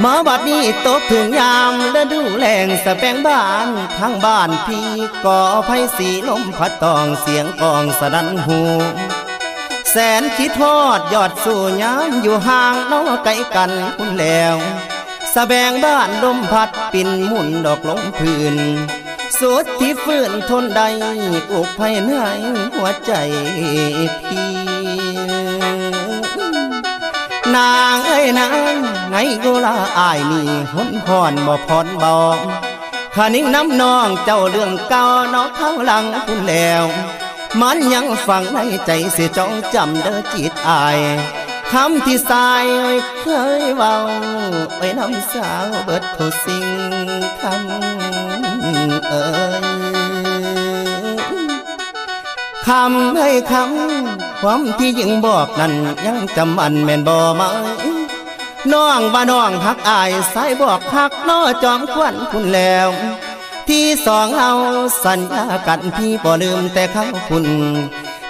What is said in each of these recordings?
มาบัดนี้ตกถึงยามฤดูแล้งสะแปงบ้านทางบ้านพี่ก่อไผ่สีลมพัดตองเสียงกองสนั่นหูแสนคิดทอดยอดสู่ยามอยู่ห่างน้อไกลกันคุณแล้วสะแบงบ้านลมพัดปิ่นหมุนดอกลงพื้นสุดที่ฟื้นทนใดอุกภัยเหนื่อยหัวใจพี่นางเอ้ยนางไงกูลาอายนี่หนพรบ่พรบอกขานิ่งน้ำนองเจ้าเรื่องเก่าน้องข้างหลังคุณแล้วมันยังฝังในใจเสียจ้องจำเด้อจิตอายคำที่สายเคยเว้าไว้น้ำสาวเบิดทุกสิ่งคำคำให้คำความที่ยิ่งบอกนั้นยังจำมันแม่นบ่มาน้องว่าน้องหักอายสายบอกหักน้อจอมควันคุณแล้วที่สองเอาสัญญากันพี่บ่ลืมแต่คำคุณ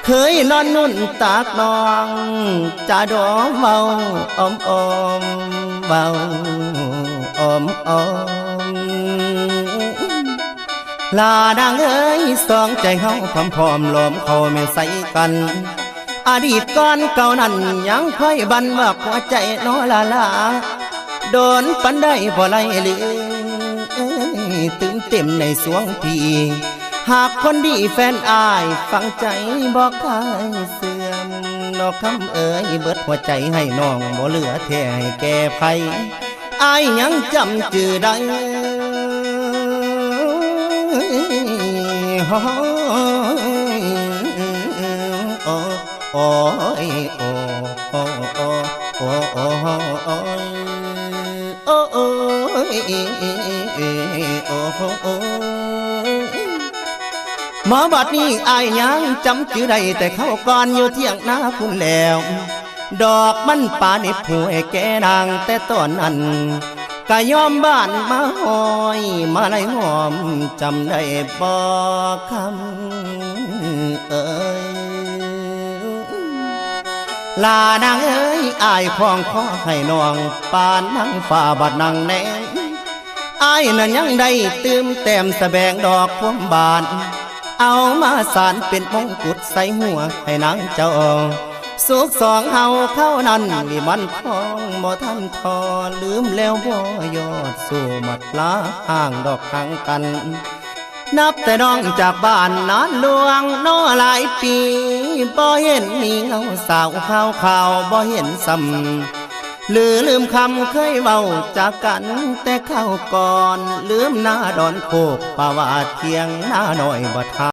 เคยนอนนุ่นตากน้องจะดอมเบาอมอมเบาอมอมลานางเอ้ยสองใจเฮาพร้อมพร้อมล้อมเขาแม่ใส่กันอดีตก่อนเก่านั้นยังค่อยบันว่าหัวใจน้อลาลาโดนปันได้บ่ไล่ลืมตื่นเต็มในสวงพี่หากคนดีแฟนอายฟังใจบอกใครเสื่อมนอกคำเอ๋ยเบิดหัวใจให้น้องบ่เหลือแท้ให้แก่ไผอายยังจำจื่อได้โอ้ยโอ้โอ้โอ้โอ้โอ้โอ้โอ้โอ้โอ้โอ้หมอบัดนี้อายยังจำชื่อได้แต่เขาก่อนอยู่เที่ยงนาคุณแล้วดอกมันป่านิบหัวแก่นางแต่ตอนนั้นก็ยอมบ้านมาหอยมาไล่หอมจำได้บอกคำเอ่ยลานางเอ้ยอายคล้องคอให้น้องปานนั่งฝ่าบัดนั่งแนงอายนั้นยังได้ตื่มแต้มสะแบงดอกพวงบานเอามาสานเป็นมงกุฎใส่หัวให้นางเจ้าสุขสองเฮาเข้านั้นมีมันทองบ่ทันทอลืมแล้วบ่ยอดสู่มัดลาห่างดอกห่างกันนับแต่น้องจากบ้านนานลวงน้อหลายปีบ่เห็นมีเงาสาวข่าวข่าวบ่เห็นซ้ำลืมคำเคยเว้าจากกันแต่เข้าก่อนลืมหน้าดอนโคกป่าวาเทียงหน้าหน่อยบ่ทา